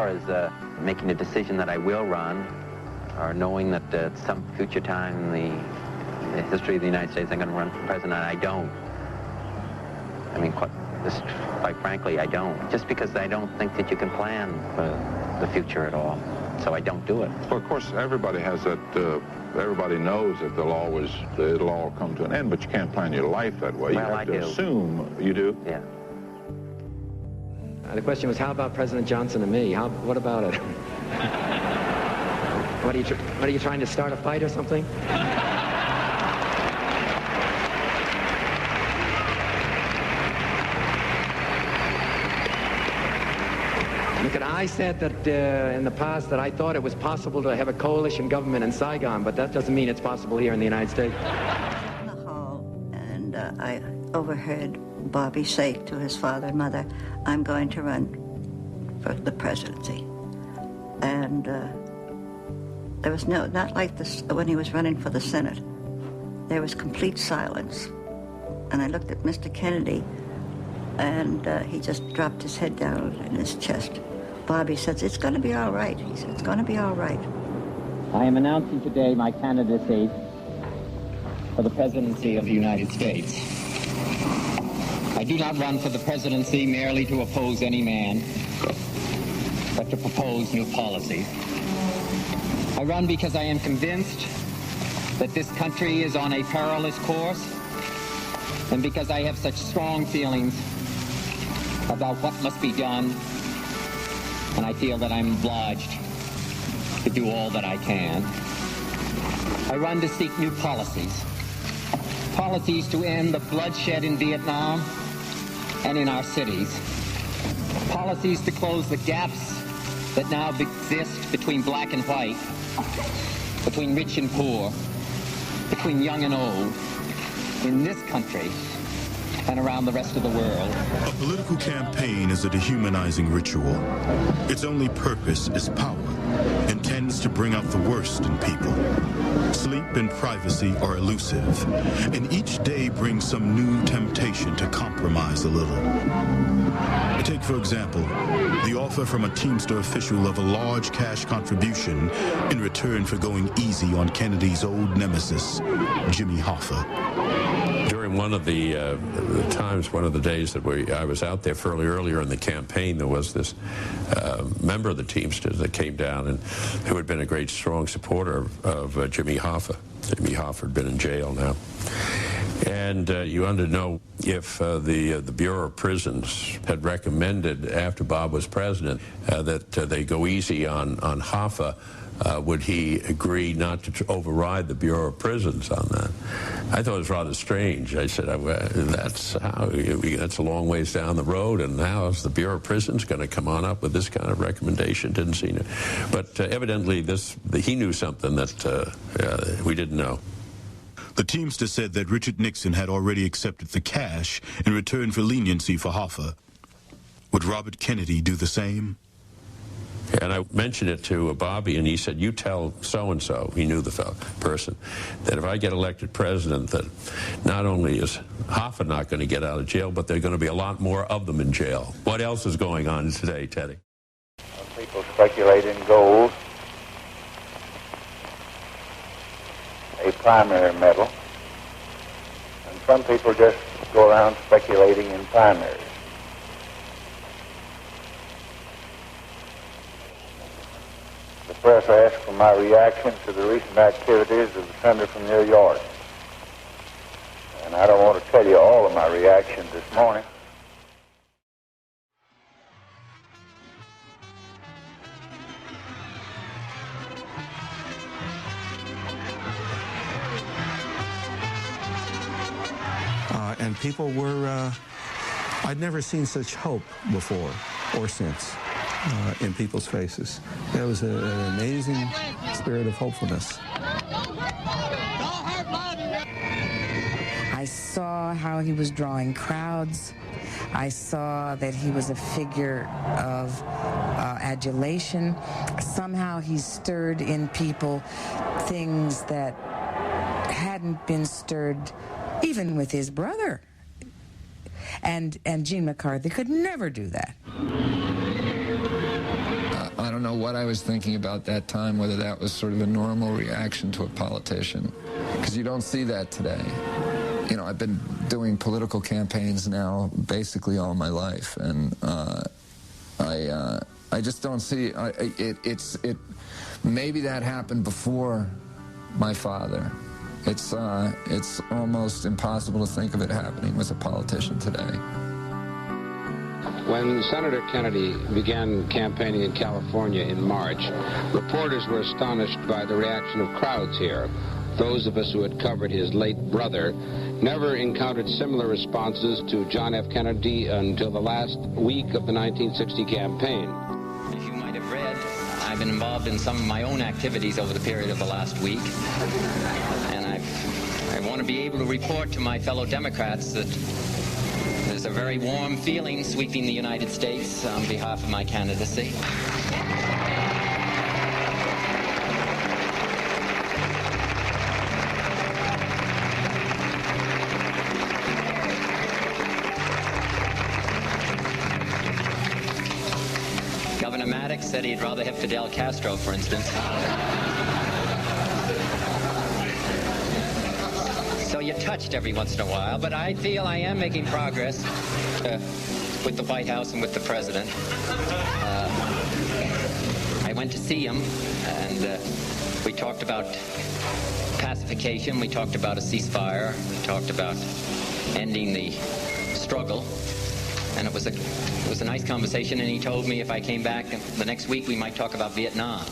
far as making a decision that I will run, or knowing that at some future time in the history of the United States I'm going to run for president, I don't. I mean, quite frankly, I don't. Just because I don't think that you can plan for the future at all. So I don't do it. Well, of course, everybody has that, everybody knows that it'll all come to an end, but you can't plan your life that way. Well, you have to assume you do. Yeah. The question was, how about President Johnson and me? What about it? What are you trying to start a fight or something? Look, I said that in the past that I thought it was possible to have a coalition government in Saigon, but that doesn't mean it's possible here in the United States. In the hall, and I overheard Bobby say to his father and mother, "I'm going to run for the presidency." And there was not like this when he was running for the Senate. There was complete silence. And I looked at Mr. Kennedy, and he just dropped his head down in his chest. Bobby says, "It's going to be all right." He said, "It's going to be all right." I am announcing today my candidacy for the presidency of the United States. I do not run for the presidency merely to oppose any man, but to propose new policies. I run because I am convinced that this country is on a perilous course, and because I have such strong feelings about what must be done, and I feel that I'm obliged to do all that I can. I run to seek new policies. Policies to end the bloodshed in Vietnam and in our cities. Policies to close the gaps that now exist between black and white, between rich and poor, between young and old, in this country and around the rest of the world. A political campaign is a dehumanizing ritual. Its only purpose is power and tends to bring out the worst in people. Sleep and privacy are elusive, and each day brings some new temptation to compromise a little. Take, for example, the offer from a Teamster official of a large cash contribution in return for going easy on Kennedy's old nemesis, Jimmy Hoffa. During one of the times, one of the days that I was out there fairly earlier in the campaign, there was this member of the Teamsters that came down and who had been a great, strong supporter of Jimmy Hoffa. Jimmy Hoffa had been in jail now. And you wanted to know if the Bureau of Prisons had recommended, after Bob was president, that they go easy on Hoffa. Would he agree not to override the Bureau of Prisons on that? I thought it was rather strange. I said, that's a long ways down the road, and how is the Bureau of Prisons going to come on up with this kind of recommendation? Didn't seem to. But evidently he knew something that we didn't know. The Teamster said that Richard Nixon had already accepted the cash in return for leniency for Hoffa. Would Robert Kennedy do the same? And I mentioned it to Bobby, and he said, "You tell so-and-so," he knew the person, "that if I get elected president, that not only is Hoffa not going to get out of jail, but there are going to be a lot more of them in jail." What else is going on today, Teddy? People speculate in gold, a primary metal, and some people just go around speculating in primaries. The press asked for my reaction to the recent activities of the senator from New York. And I don't want to tell you all of my reaction this morning. And people were, I'd never seen such hope before or since. In people's faces. There was an amazing spirit of hopefulness. I saw how he was drawing crowds. I saw that he was a figure of adulation. Somehow he stirred in people things that hadn't been stirred even with his brother. And Gene McCarthy could never do that. don't know what I was thinking about that time, whether that was sort of a normal reaction to a politician, because you don't see that today. You know, I've been doing political campaigns now basically all my life, and I just don't see it. Maybe that happened before my father. It's almost impossible to think of it happening with a politician today. When Senator Kennedy began campaigning in California in March, reporters were astonished by the reaction of crowds here. Those of us who had covered his late brother never encountered similar responses to John F. Kennedy until the last week of the 1960 campaign. As you might have read, I've been involved in some of my own activities over the period of the last week. And I want to be able to report to my fellow Democrats that there's a very warm feeling sweeping the United States on behalf of my candidacy. Governor Maddox said he'd rather have Fidel Castro, for instance. So you're touched every once in a while, but I feel I am making progress with the White House and with the President. I went to see him, and we talked about pacification, we talked about a ceasefire, we talked about ending the struggle, and it was a nice conversation, and he told me if I came back the next week, we might talk about Vietnam.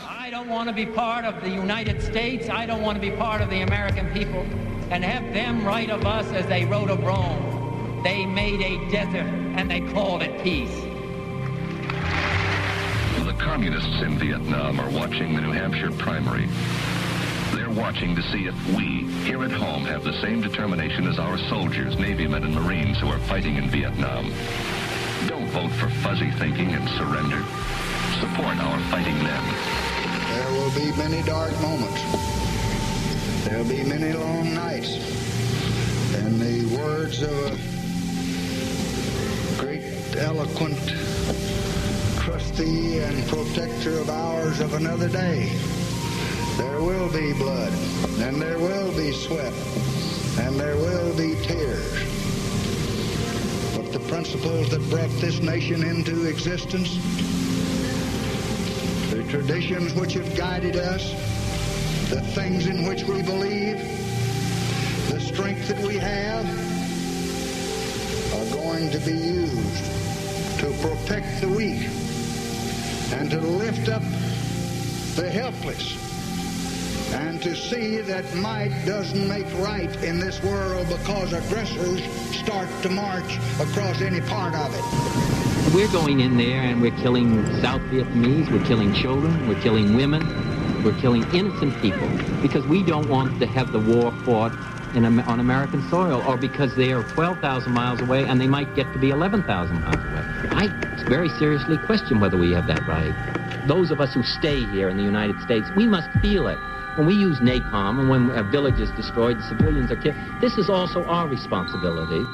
I don't want to be part of the United States. I don't want to be part of the American people and have them write of us as they wrote of Rome. They made a desert and they called it peace. The communists in Vietnam are watching the New Hampshire primary. They're watching to see if we, here at home, have the same determination as our soldiers, Navy men and Marines who are fighting in Vietnam. Don't vote for fuzzy thinking and surrender. Support our fighting men. There will be many dark moments. There'll be many long nights. And the words of a great, eloquent trustee and protector of ours of another day. There will be blood, and there will be sweat, and there will be tears. But the principles that brought this nation into existence, the traditions which have guided us, the things in which we believe, the strength that we have, are going to be used to protect the weak and to lift up the helpless and to see that might doesn't make right in this world because aggressors start to march across any part of it. We're going in there and we're killing South Vietnamese, we're killing children, we're killing women, we're killing innocent people because we don't want to have the war fought on American soil or because they are 12,000 miles away and they might get to be 11,000 miles away. I very seriously question whether we have that right. Those of us who stay here in the United States, we must feel it. When we use napalm and when a village is destroyed, the civilians are killed, this is also our responsibility.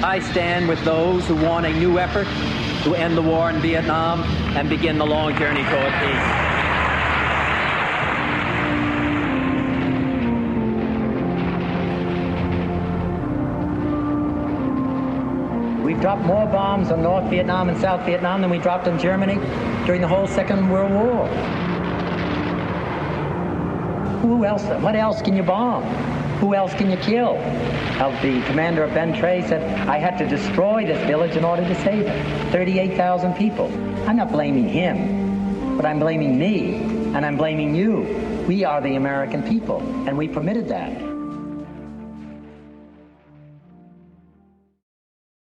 I stand with those who want a new effort to end the war in Vietnam and begin the long journey toward peace. We've dropped more bombs on North Vietnam and South Vietnam than we dropped on Germany during the whole Second World War. Who else? What else can you bomb? Who else can you kill? The commander of Ben Tre said, I had to destroy this village in order to save it. 38,000 people. I'm not blaming him, but I'm blaming me, and I'm blaming you. We are the American people, and we permitted that.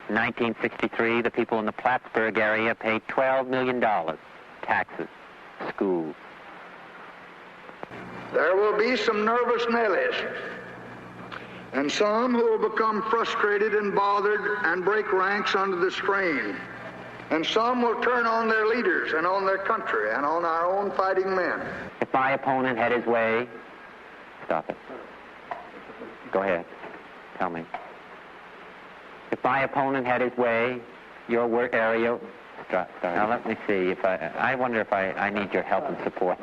In 1963, the people in the Plattsburgh area paid $12 million, taxes, schools. There will be some nervous Nellies, and some who will become frustrated and bothered and break ranks under the strain. And some will turn on their leaders and on their country and on our own fighting men. If my opponent had his way, stop it. Go ahead. Tell me. my opponent had his way, your work area. Now let me see if I wonder if I need your help and support.